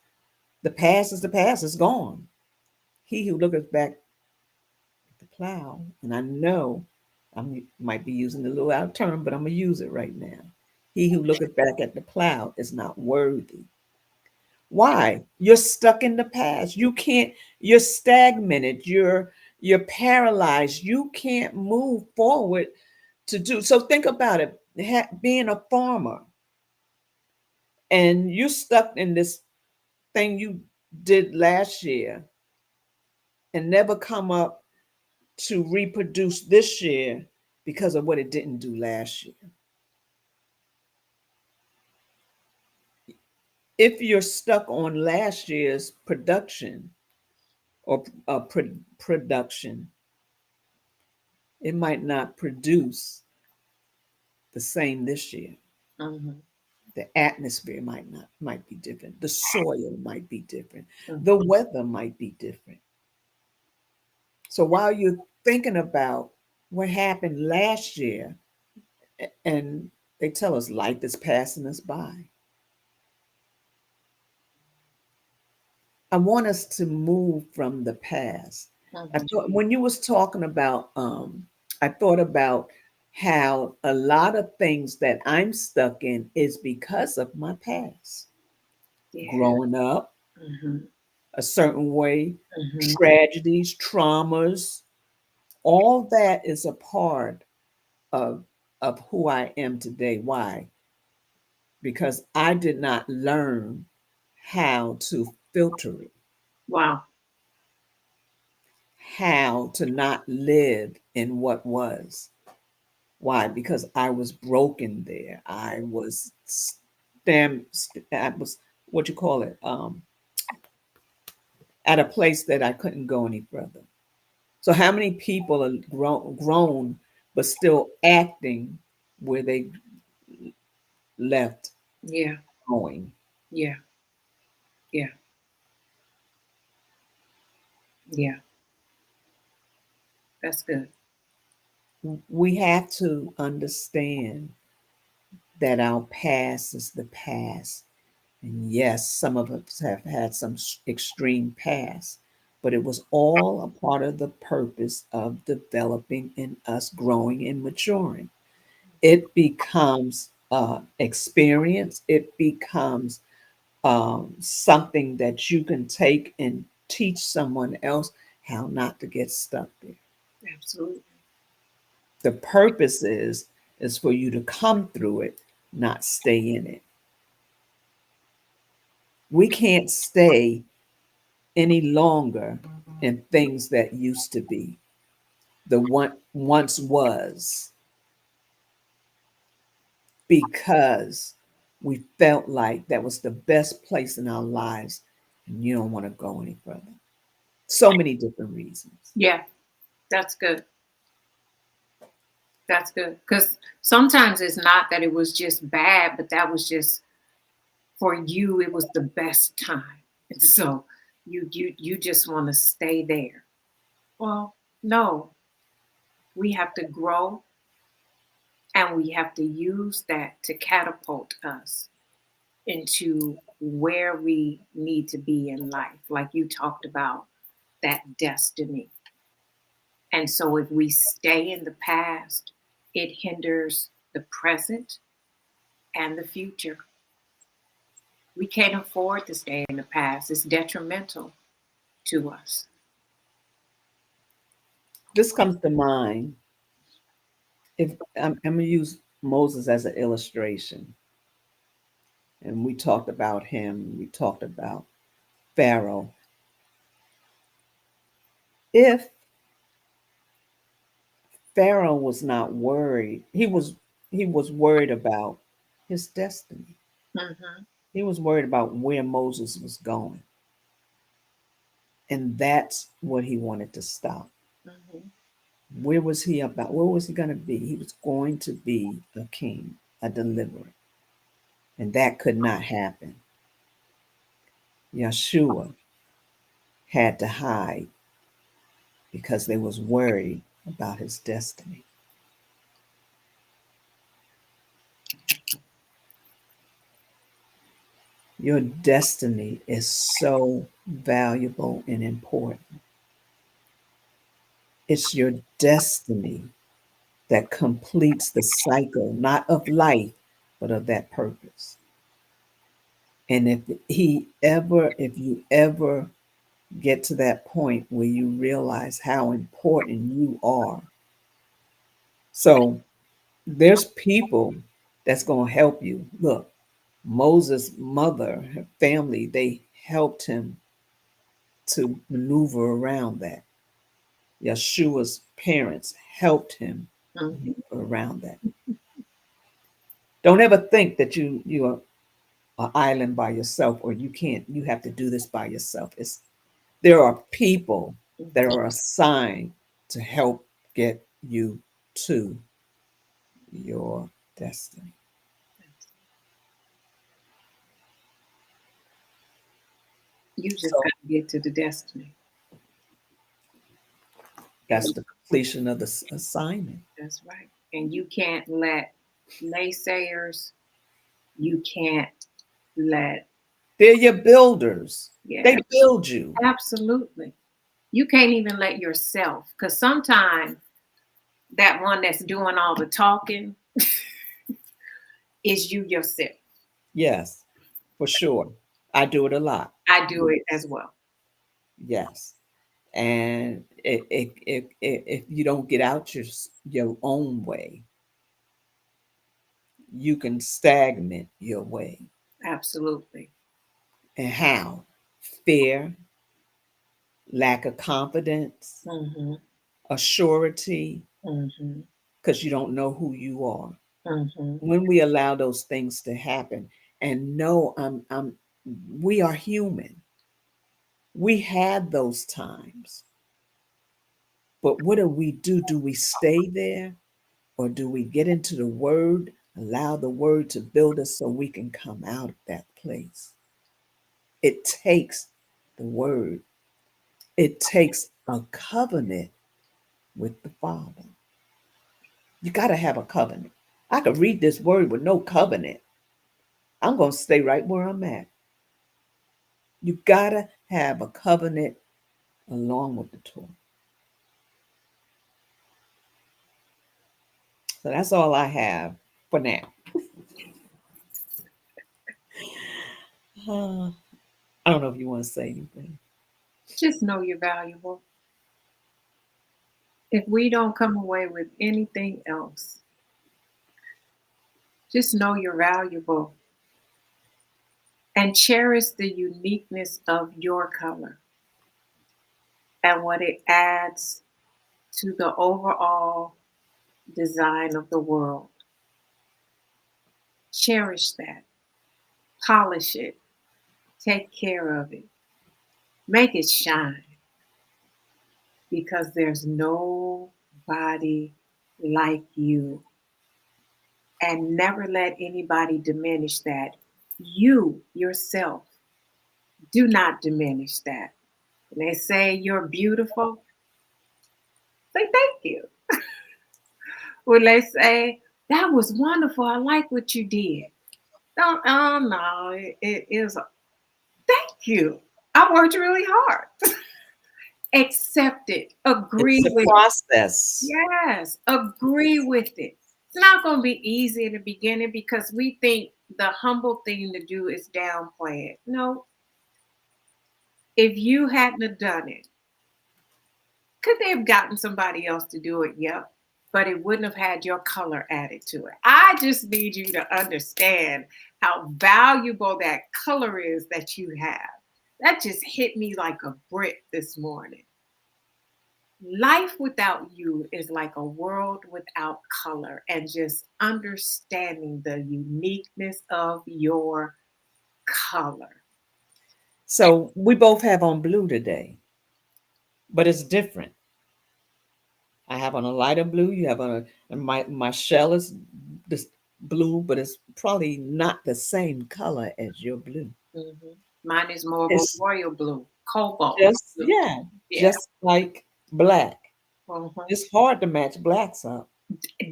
the past is the past, it's gone. He who looketh back at the plow, and I know I might be using a little out of term, but I'm going to use it right now. He who looketh back at the plow is not worthy. Why? You're stuck in the past. You can't, you're stagnated, you're paralyzed. You can't move forward to do. So think about it. Being a farmer and you're stuck in this thing you did last year and never come up to reproduce this year because of what it didn't do last year. If you're stuck on last year's production or production, it might not produce the same this year. Mhm. The atmosphere might be different. The soil might be different. Mhm. The weather might be different. So while you're thinking about what happened last year, and they tell us life is passing us by, I want us to move from the past. I Mhm. thought when you was talking about, I thought about how a lot of things that I'm stuck in is because of my past. Yeah. Growing up Mhm. a certain way, Mhm. tragedies, traumas, all that is a part of who I am today. Why? Because I did not learn how to filter it, Wow. how to not live in what was. Why? Because I was broken there. I was I was what you call it, at a place that I couldn't go any further. So how many people are grown but still acting where they left Yeah. going? Yeah. Yeah. Yeah. That's good. We have to understand that our past is the past. And yes, some of us have had some extreme past, but it was all a part of the purpose of developing in us, growing and maturing. It becomes experience, it becomes something that you can take and teach someone else how not to get stuck there. Absolutely. The purpose is for you to come through it, not stay in it. We can't stay any longer in things that used to be, the one once was, because we felt like that was the best place in our lives and you don't want to go any further. So many different reasons. Yeah. That's good. That's good. Because sometimes it's not that it was just bad, but that was just for you, it was the best time. And so you just want to stay there. Well, no, we have to grow and we have to use that to catapult us into where we need to be in life. Like you talked about that destiny. And so if we stay in the past, it hinders the present and the future. We can't afford to stay in the past. It's detrimental to us. This comes to mind. If I'm gonna use Moses as an illustration, and we talked about him, we talked about Pharaoh. If Pharaoh was not worried, he was worried about his destiny. Hmm. He was worried about where Moses was going. And that's what he wanted to stop. Hmm. Where was he about? Where was he going to be? He was going to be a king, a deliverer. And that could not happen. Yeshua had to hide because they was worried about his destiny. Your destiny is so valuable and important. It's your destiny that completes the cycle, not of life, but of that purpose. And if you ever get to that point where you realize how important you are. So there's people that's going to help you. Look, Moses' mother, her family, they helped him to maneuver around that. Yeshua's parents helped him Mhm. maneuver around that. Don't ever think that you are an island by yourself, or you can't. You have to do this by yourself. There are people that are assigned to help get you to your destiny. You just So got to get to the destiny. that's the completion of the assignment. That's right. And you can't let naysayers, you can't let, They're your builders. yeah, They build you. absolutely. You can't even let yourself, because sometimes that one that's doing all the talking is you yourself. Yes, for sure. I do it a lot. I do it as well. Yes. And if you don't get out your own way, you can stagnate your way. Absolutely. And how? Fear, lack of confidence, Mm-hmm. a surety, Mm-hmm. because you don't know who you are. Mm-hmm. When we allow those things to happen, and know we are human. We had those times. But what do we do? Do we stay there? Or do we get into the word, allow the word to build us so we can come out of that place? It takes the word, it takes a covenant with the Father. You got to have a covenant. I could read this word with no covenant. I'm going to stay right where I'm at. You got to have a covenant along with the Torah. So that's all I have for now. I don't know if you want to say anything. Just know you're valuable. If we don't come away with anything else, just know you're valuable and cherish the uniqueness of your color and what it adds to the overall design of the world. Cherish that, polish it, take care of it, make it shine because there's nobody like you. And never let anybody diminish that. You yourself, do not diminish that. When they say you're beautiful, say thank you. When they say that was wonderful, I like what you did. Don't, oh no, it is. Thank you. I worked really hard. Accept it. Agree It's a with it. process. Yes, agree with it. It's not going to be easy in the beginning because we think the humble thing to do is downplay it. No, if you hadn't have done it, could they have gotten somebody else to do it? Yep. But it wouldn't have had your color added to it. I just need you to understand how valuable that color is that you have. That just hit me like a brick this morning. Life without you is like a world without color, and just understanding the uniqueness of your color. So we both have on blue today, but it's different. I have on a lighter blue. You have on and my shell is this blue, but it's probably not the same color as your blue. Mhm. Mine is more of a It's royal blue, cobalt just blue. yeah, Yeah. just like black. Mhm. It's hard to match blacks up.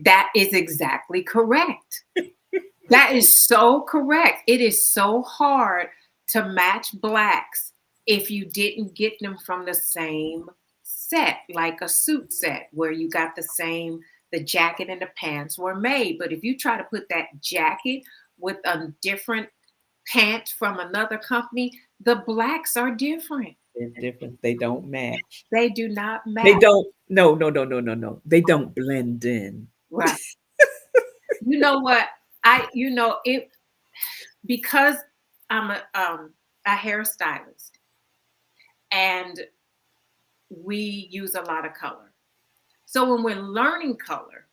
That is exactly correct. That is so correct. It is so hard to match blacks if you didn't get them from the same set, like a suit set where you got the jacket and the pants were made. But if you try to put that jacket with a different pant from another company, the blacks are different. They're different. They don't match. They do not They match. don't. No, no, no, no, no, no. They don't blend in. Right. You know what? It because I'm a hairstylist and we use a lot of color. So when we're learning color,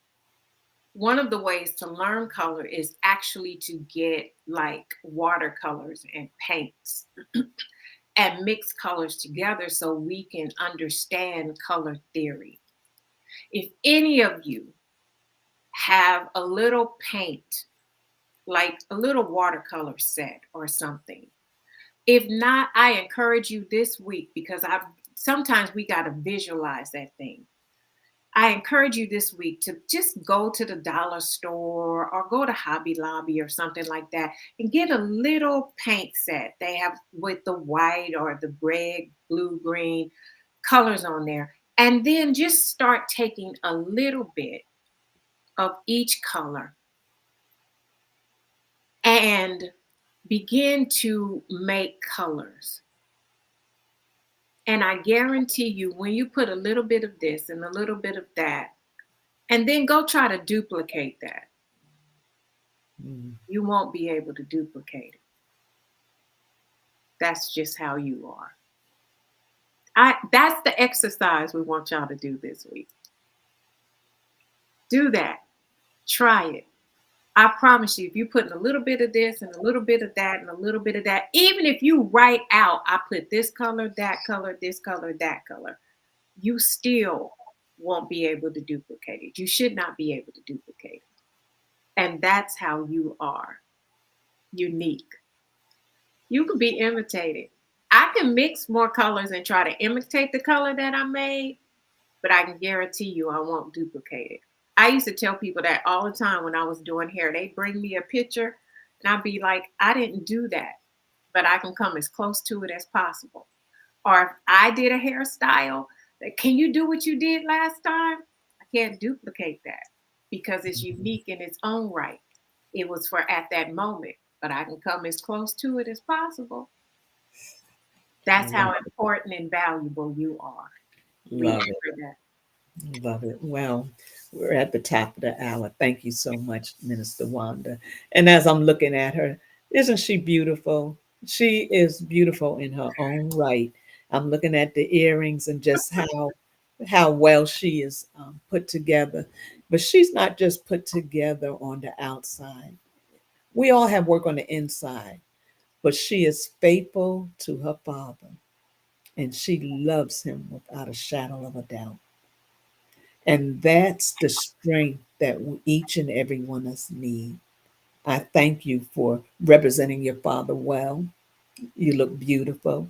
one of the ways to learn color is actually to get like watercolors and paints and mix colors together so we can understand color theory. If any of you have a little paint, like a little watercolor set or something, if not, I encourage you this week, because sometimes we got to visualize that thing. I encourage you this week to just go to the dollar store or go to Hobby Lobby or something like that and get a little paint set they have with the white or the red, blue, green colors on there. And then just start taking a little bit of each color and begin to make colors. And I guarantee you, when you put a little bit of this and a little bit of that, and then go try to duplicate that, you won't be able to duplicate it. That's just how you are. That's the exercise we want y'all to do this week. Do that. Try it. I promise you, if you put in a little bit of this and a little bit of that and a little bit of that, even if you write out, I put this color, that color, this color, that color, you still won't be able to duplicate it. You should not be able to duplicate it. And that's how you are. Unique. You can be imitated. I can mix more colors and try to imitate the color that I made, but I can guarantee you I won't duplicate it. I used to tell people that all the time when I was doing hair. They bring me a picture and I'd be like, I didn't do that, but I can come as close to it as possible. Or if I did a hairstyle, can you do what you did last time? I can't duplicate that because it's unique in its own right. It was for at that moment, but I can come as close to it as possible. That's how important and valuable you are. Love it. Love it. Well, we're at the top of the hour. Thank you so much, Minister Wanda. And as I'm looking at her, isn't she beautiful? She is beautiful in her own right. I'm looking at the earrings and just how well she is put together. But she's not just put together on the outside. We all have work on the inside, but she is faithful to her father, and she loves him without a shadow of a doubt. And that's the strength that each and every one of us need. I thank you for representing your father well. You look beautiful.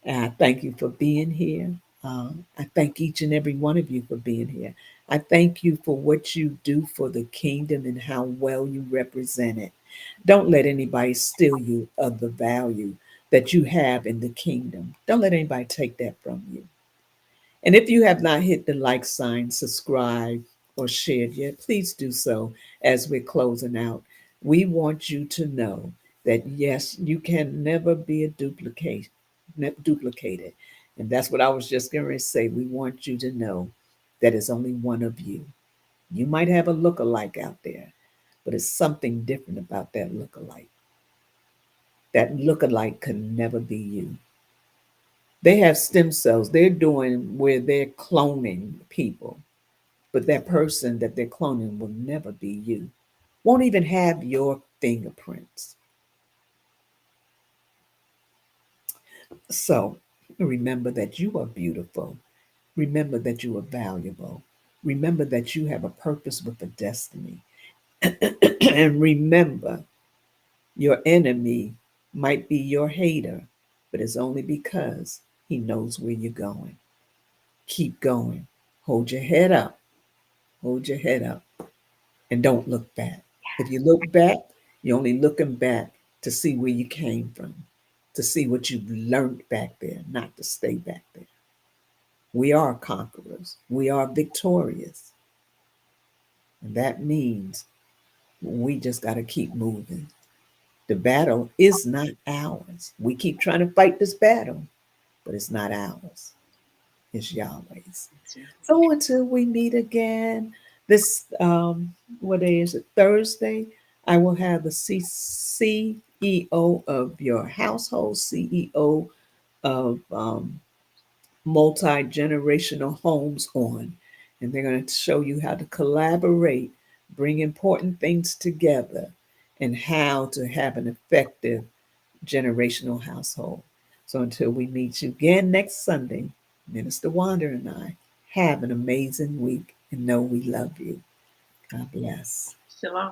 And I thank you for being here. I thank each and every one of you for being here. I thank you for what you do for the kingdom and how well you represent it. Don't let anybody steal you of the value that you have in the kingdom. Don't let anybody take that from you. And if you have not hit the like sign, subscribe, or shared yet, please do so as we're closing out. We want you to know that yes, you can never be a duplicated. And that's what I was just going to say. We want you to know that it's only one of you. You might have a look-alike out there, but it's something different about that look-alike. That look-alike can never be you. They have stem cells. They're doing where they're cloning people, but that person that they're cloning will never be you. Won't even have your fingerprints. So remember that you are beautiful. Remember that you are valuable. Remember that you have a purpose with a destiny. And remember, your enemy might be your hater, but it's only because he knows where you're going. Keep going. Hold your head up. Hold your head up. And don't look back. If you look back, you're only looking back to see where you came from, to see what you've learned back there, not to stay back there. We are conquerors. We are victorious. And that means we just got to keep moving. The battle is not ours. We keep trying to fight this battle, but it's not ours. It's Yahweh's. So until we meet again, this what day is it? Thursday. I will have the CEO of your household, CEO of multi-generational homes on. and they're going to show you how to collaborate, bring important things together, and how to have an effective generational household. So until we meet you again next Sunday, Minister Wanda and I have an amazing week and know we love you. God bless. Shalom.